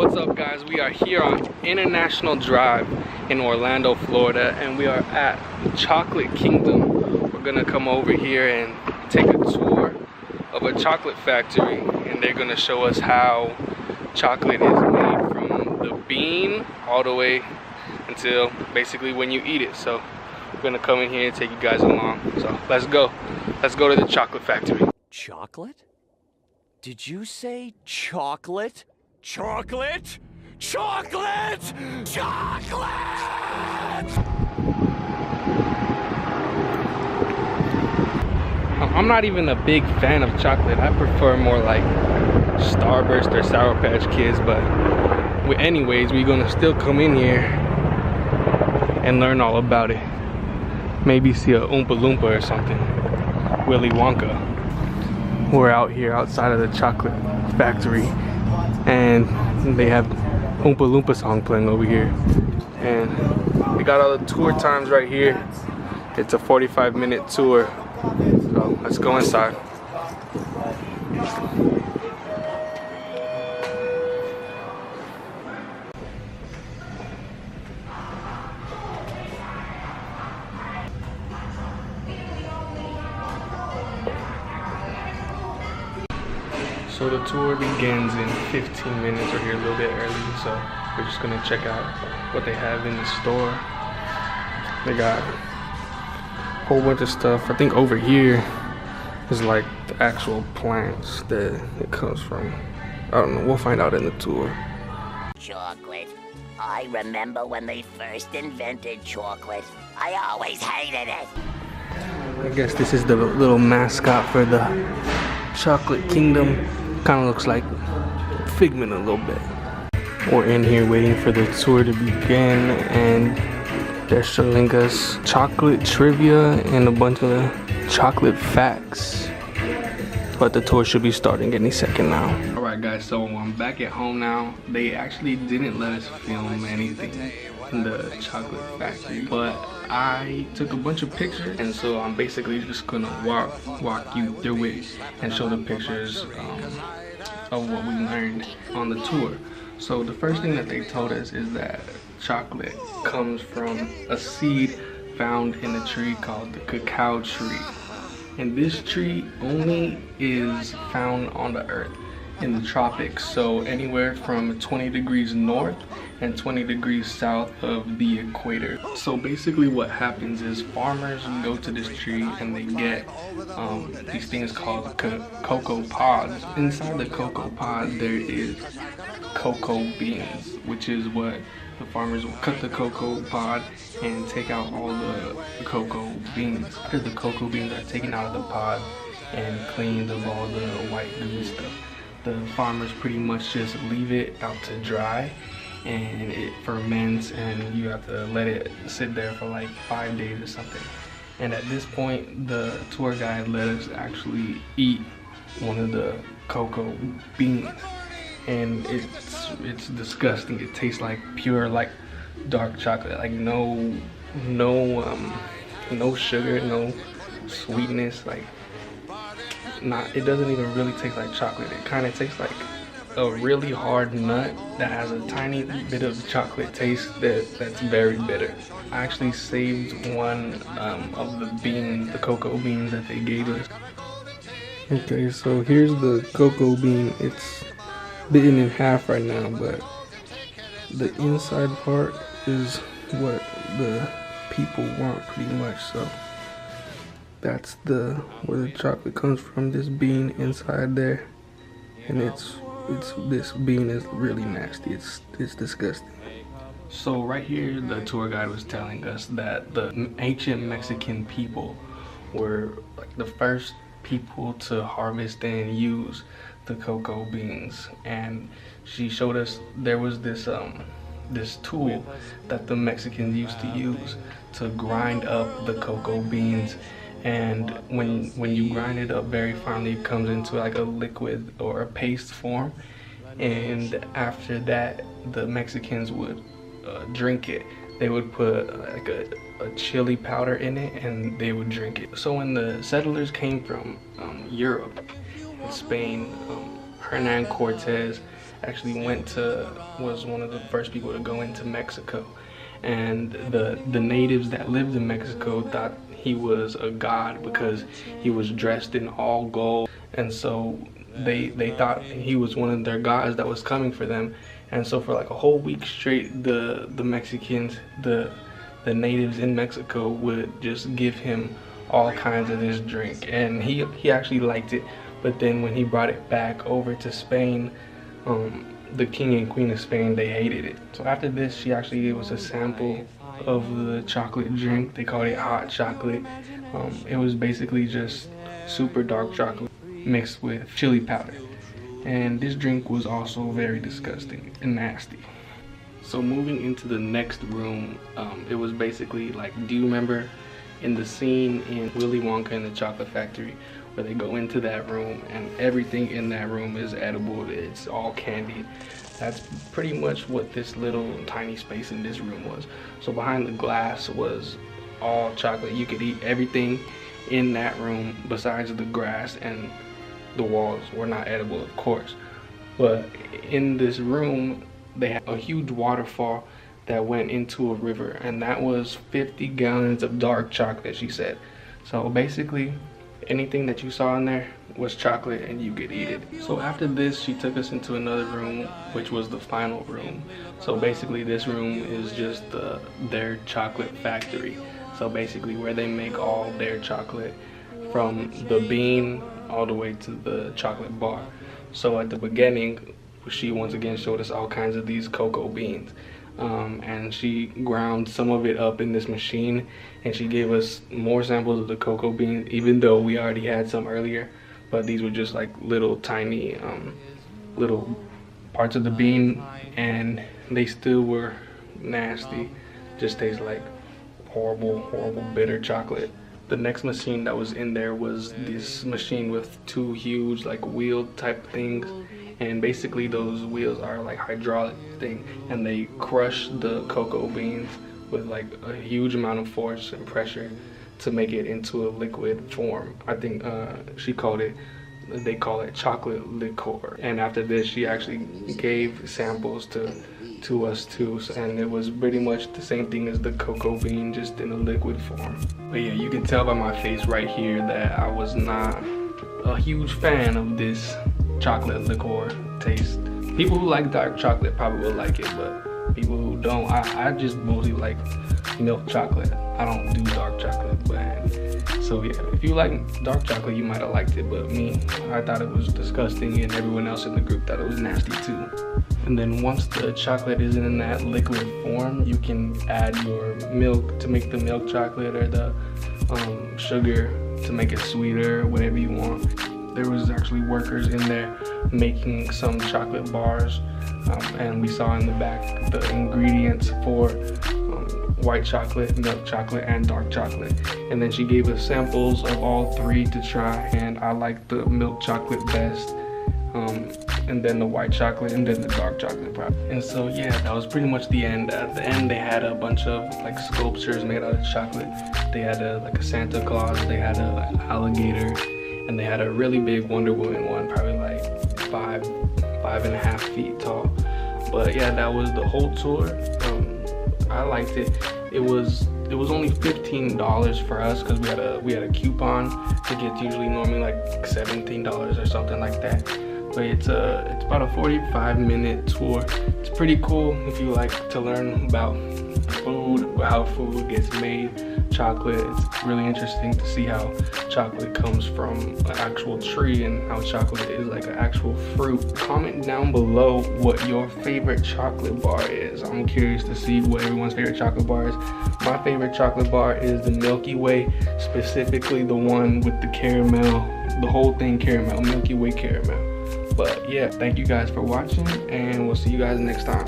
What's up, guys? We are here on International Drive in Orlando, Florida, and we are at the Chocolate Kingdom. We're gonna come over here and take a tour of a chocolate factory, and they're gonna show us how chocolate is made from the bean all the way until basically when you eat it. So we're gonna come in here and take you guys along. So let's go to the chocolate factory. Chocolate? Did you say chocolate? Chocolate? Chocolate! Chocolate! I'm not even a big fan of chocolate. I prefer more like Starburst or Sour Patch Kids, but anyways, we're gonna still come in here and learn all about it. Maybe see a Oompa Loompa or something. Willy Wonka. We're out here outside of the chocolate factory, and they have Oompa Loompa song playing over here. And we got all the tour times right here. It's a 45-minute tour. So let's go inside. So the tour begins in 15 minutes. We're here a little bit early, so we're just gonna check out what they have in the store. They got a whole bunch of stuff. I think over here is like the actual plants that it comes from. I don't know, we'll find out in the tour. Chocolate. I remember when they first invented chocolate. I always hated it. I guess this is the little mascot for the Chocolate Kingdom. Kind of looks like Figment a little bit. We're in here waiting for the tour to begin, and they're showing us chocolate trivia and a bunch of chocolate facts. But the tour should be starting any second now. Alright guys, so I'm back at home now. They actually didn't let us film anything in the chocolate factory, but I took a bunch of pictures, and so I'm basically just gonna walk you through it and show the pictures of what we learned on the tour. So the first thing that they told us is that chocolate comes from a seed found in a tree called the cacao tree. And this tree only is found on the earth in the tropics, so anywhere from 20 degrees north and 20 degrees south of the equator. So basically what happens is farmers go to this tree and they get these things called cocoa pods. Inside the cocoa pod there is cocoa beans, which is what the farmers will cut the cocoa pod and take out all the cocoa beans. After the cocoa beans are taken out of the pod and cleaned of all the white goo stuff, the farmers pretty much just leave it out to dry, and it ferments, and you have to let it sit there for like 5 days or something. And at this point, the tour guide let us actually eat one of the cocoa beans, and it's disgusting. It tastes like pure, like dark chocolate, like no sugar, no sweetness, like it doesn't even really taste like chocolate. It kind of tastes like a really hard nut that has a tiny bit of chocolate taste that's very bitter. I actually saved one of the cocoa beans that they gave us. Okay, so here's the cocoa bean. It's bitten in half right now, but the inside part is what the people want pretty much. So that's where the chocolate comes from, this bean inside there, and this bean is really nasty. It's disgusting. So right here, the tour guide was telling us that the ancient Mexican people were like the first people to harvest and use the cocoa beans, and she showed us there was this tool that the Mexicans used to use to grind up the cocoa beans. And when you grind it up very finely, it comes into like a liquid or a paste form, and after that the Mexicans would drink it. They would put like a chili powder in it, and they would drink it. So when the settlers came from Europe and Spain, Hernan Cortez actually was one of the first people to go into Mexico. And the natives that lived in Mexico thought he was a god because he was dressed in all gold. And so they thought he was one of their gods that was coming for them. And so for like a whole week straight, the Mexicans, the natives in Mexico would just give him all kinds of this drink, and he actually liked it. But then when he brought it back over to Spain, the king and queen of Spain, they hated it. So after this, she actually gave us a sample of the chocolate drink. They called it hot chocolate. It was basically just super dark chocolate mixed with chili powder. And this drink was also very disgusting and nasty. So moving into the next room, it was basically like, do you remember in the scene in Willy Wonka and the Chocolate Factory where they go into that room and everything in that room is edible, it's all candy? That's pretty much what this little tiny space in this room was. So behind the glass was all chocolate. You could eat everything in that room besides the grass, and the walls were not edible, of course. But in this room, they had a huge waterfall that went into a river, and that was 50 gallons of dark chocolate, she said. So basically, anything that you saw in there was chocolate and you could eat it. So after this, she took us into another room, which was the final room. So basically, this room is just their chocolate factory. So basically, where they make all their chocolate from the bean all the way to the chocolate bar. So at the beginning, she once again showed us all kinds of these cocoa beans. And she ground some of it up in this machine, and she gave us more samples of the cocoa beans, even though we already had some earlier. But these were just like little tiny little parts of the bean, and they still were nasty. Just tastes like horrible bitter chocolate. The next machine that was in there was this machine with two huge like wheel type things, and basically those wheels are like hydraulic thing, and they crush the cocoa beans with like a huge amount of force and pressure to make it into a liquid form. I think they call it chocolate liqueur. And after this, she actually gave samples to us too, and it was pretty much the same thing as the cocoa bean, just in a liquid form. But yeah, you can tell by my face right here that I was not a huge fan of this chocolate liqueur taste. People who like dark chocolate probably will like it, but people who don't, I just mostly like milk chocolate. I don't do dark chocolate, but so yeah, if you like dark chocolate, you might have liked it, but me, I thought it was disgusting, and everyone else in the group thought it was nasty too. And then once the chocolate is in that liquid form, you can add your milk to make the milk chocolate, or the sugar to make it sweeter, whatever you want. There was actually workers in there making some chocolate bars, and we saw in the back the ingredients for white chocolate, milk chocolate, and dark chocolate. And then she gave us samples of all three to try, and I liked the milk chocolate best, and then the white chocolate, and then the dark chocolate probably. And so yeah, that was pretty much the end. At the end, they had a bunch of like sculptures made out of chocolate. They had like a Santa Claus, they had an alligator, and they had a really big Wonder Woman one, probably like 5.5 feet tall. But yeah, that was the whole tour. I liked it. It was only $15 for us because we had a coupon. Tickets usually normally like $17 or something like that. But it's about a 45-minute tour. It's pretty cool if you like to learn about food, how food gets made, chocolate. It's really interesting to see how chocolate comes from an actual tree and how chocolate is like an actual fruit. Comment down below what your favorite chocolate bar is. I'm curious to see what everyone's favorite chocolate bar is. My favorite chocolate bar is the Milky Way, specifically the one with the caramel, the whole thing caramel, Milky Way caramel. But yeah, thank you guys for watching, and we'll see you guys next time.